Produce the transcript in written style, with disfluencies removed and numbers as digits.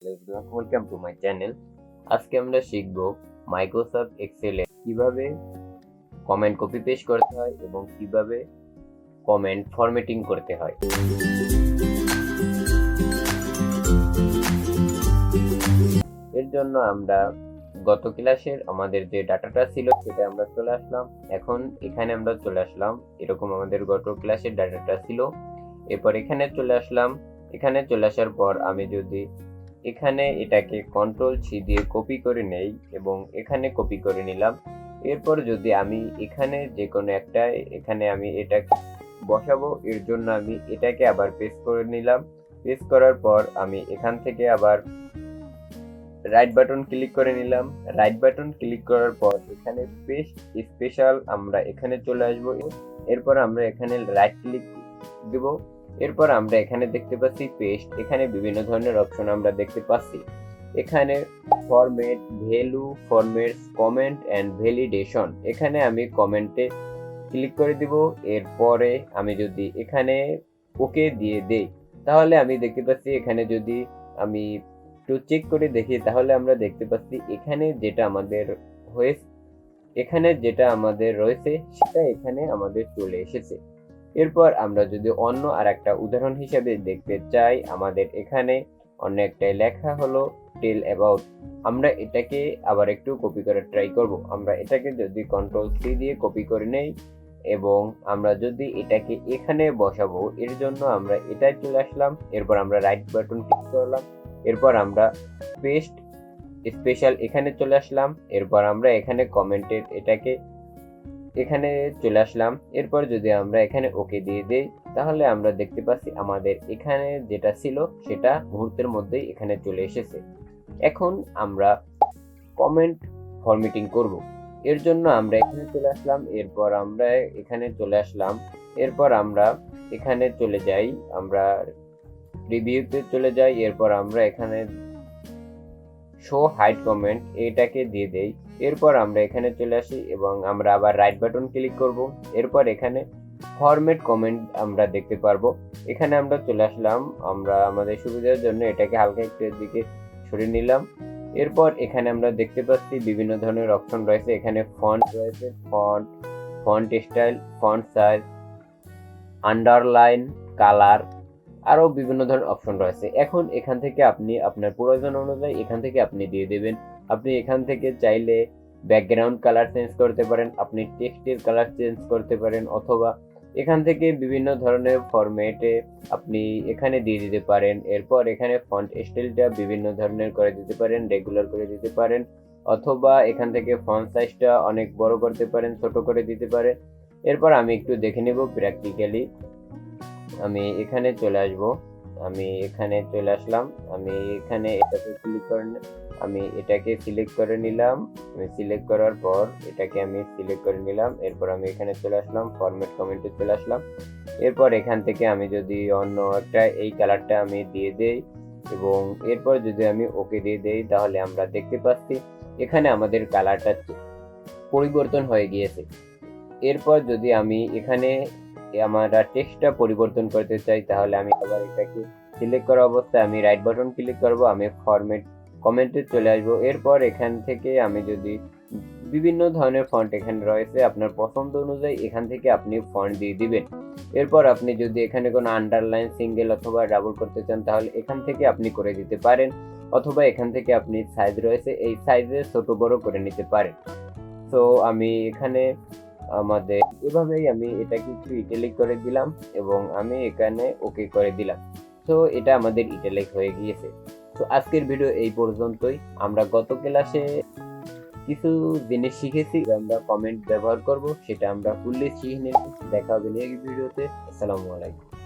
Welcome to my channel. আজকে আমরা শিখব মাইক্রোসফট এক্সেলে কিভাবে কমেন্ট কপি পেস্ট করতে হয় এবং কিভাবে কমেন্ট ফরম্যাটিং করতে হয়। এর জন্য আমরা গত ক্লাসের আমাদের যে ডাটাটা ছিল সেটা আমরা চলে আসলাম। এখন এখানে আমরা চলে আসলাম, এরকম আমাদের গত ক্লাসের ডাটাটা ছিল। এরপর এখানে চলে আসলাম। এখানে চলে আসার পর আমি যদি এখানে এটাকে কন্ট্রোল-C দিয়ে কপি করে নেই এবং এখানে কপি করে নিলাম। এরপর যদি আমি এখানে যে কোনো একটা এখানে আমি এটাকে বসাবো, এর জন্য আমি এটাকে আবার পেস্ট করে নিলাম। পেস্ট করার পর আমি এখান থেকে আবার রাইট বাটন ক্লিক করে নিলাম। রাইট বাটন ক্লিক করার পর এখানে পেস্ট স্পেশাল আমরা এখানে চলে আসব। এরপর আমরা এখানে রাইট ক্লিক দেব। এরপর আমরা এখানে দেখতে পাচ্ছি পেস্ট। এখানে বিভিন্ন ধরনের অপশন আমরা দেখতে পাচ্ছি। এখানে format, value, formats, comment and validation. এখানে আমি কমেন্টে ক্লিক করে দিব। এরপরে আমি যদি এখানে ওকে দিয়ে দেই তাহলে আমি দেখতে পাচ্ছি এখানে যদি আমি একটু চেক করে দেখি তাহলে আমরা দেখতে পাচ্ছি এখানে যেটা আমাদের রয়েছে সেটা এখানে আমাদের চলে এসেছে। এরপর আমরা যদি অন্য আরেকটা উদাহরণ হিসেবে দেখতে চাই, আমাদের এখানে অন্য একটা লেখা হলো টেল অ্যাবাউট। আমরা এটাকে আবার একটু কপি করে ট্রাই করব। আমরা এটাকে যদি কন্ট্রোল-C দিয়ে কপি করে নেই এবং আমরা যদি এটাকে এখানে বসাবো, এর জন্য আমরা এটাই চলে আসলাম। এরপর আমরা রাইট বাটন ক্লিক করলাম। এরপর আমরা পেস্ট স্পেশাল এখানে চলে আসলাম। এরপর আমরা এখানে কমেন্টের এটাকে এখানে চলে আসলাম। এরপর যদি আমরা এখানে ওকে দিয়ে দেই তাহলে আমরা দেখতে পাচ্ছি আমাদের এখানে যেটা ছিল সেটা মুহূর্তের মধ্যেই এখানে চলে এসেছে। এখন আমরা কমেন্ট ফরম্যাটিং করব। এর জন্য আমরা এখানে চলে আসলাম। এরপর আমরা এখানে চলে আসলাম। এরপর আমরা এখানে চলে যাই, আমরা রিভিউতে চলে যাই। এরপর আমরা এখানে শো হাইড কমেন্ট এটাকে দিয়ে দেই। এরপর আমরা এখানে চলে আসি এবং আমরা আবার রাইট বাটন ক্লিক করব। এরপর এখানে ফরম্যাট কমেন্ট আমরা দেখতে পারবো। এখানে আমরা চলে আসলাম। আমরা আমাদের সুবিধার জন্য এটাকে হালকা একটু দিকে সরিয়ে নিলাম। এরপর এখানে আমরা দেখতে পাচ্ছি বিভিন্ন ধরনের অপশন রয়েছে। এখানে ফন্ট রয়েছে, font style, font size, underline, colour, আরো বিভিন্ন ধরনের অপশন রয়েছে। এখন এখান থেকে আপনি আপনার প্রয়োজন অনুযায়ী এখান থেকে আপনি দিয়ে দেবেন। আপনি এখান থেকে চাইলে ব্যাকগ্রাউন্ড কালার চেঞ্জ করতে পারেন, আপনি টেক্সটের কালার চেঞ্জ করতে পারেন, অথবা এখান থেকে বিভিন্ন ধরনের ফরম্যাটে আপনি এখানে দিয়ে দিতে পারেন। এরপর এখানে ফন্ট স্টাইলটা বিভিন্ন ধরনের করে দিতে পারেন, রেগুলার করে দিতে পারেন, অথবা এখান থেকে ফন্ট সাইজটা অনেক বড় করতে পারেন, ছোট করে দিতে পারেন। এরপর আমি একটু দেখে নেব প্র্যাকটিক্যালি। আমি এখানে চলে আসব। আমি এখানে চলে আসলাম। আমি এখানে এটাকে ক্লিক করে আমি এটাকে সিলেক্ট করে নিলাম। আমি সিলেক্ট করার পর এটাকে আমি সিলেক্ট করে নিলাম। এরপর আমি এখানে চলে আসলাম, ফরম্যাট কমেন্টে চলে আসলাম। এরপর এখান থেকে আমি যদি অন্য একটা এই কালারটা আমি দিয়ে দেই এবং এরপর যদি আমি ওকে দিয়ে দেই তাহলে আমরা দেখতে পাচ্ছি এখানে আমাদের কালারটা পরিবর্তন হয়ে গিয়েছে। এরপর যদি আমি এখানে আমরা টেক্সটটা পরিবর্তন করতে চাই তাহলে আমি আবার এটাকে সিলেক্ট করা অবস্থায় আমি রাইট বাটন ক্লিক করব। আমি ফরম্যাট কমেন্টে চলে আসব। এরপর এখান থেকে আমি যদি বিভিন্ন ধরনের ফন্ট এখানে রয়েছে, আপনার পছন্দ অনুযায়ী এখান থেকে আপনি ফন্ট দিয়ে দিবেন। এরপর আপনি যদি এখানে কোনো আন্ডারলাইন, সিঙ্গেল অথবা ডাবল করতে চান তাহলে এখান থেকে আপনি করে দিতে পারেন, অথবা এখান থেকে আপনি সাইজ রয়েছে এই সাইজে ছোট বড় করে নিতে পারেন। তো আমি এখানে আমাদের এভাবেই আমি এটাকে একটু ইটালিক করে দিলাম এবং আমি এখানে ওকে করে দিলাম। তো এটা আমাদের ইটালিক হয়ে গিয়েছে। তো আজকের ভিডিও এই পর্যন্তই। আমরা গত ক্লাসে কিছু জিনিস শিখেছি, আমরা কমেন্ট ব্যবহার করব, সেটা আমরা ফুললি শিখে নিলাম। দেখা হবে নেক্সট ভিডিওতে। আসসালামু আলাইকুম।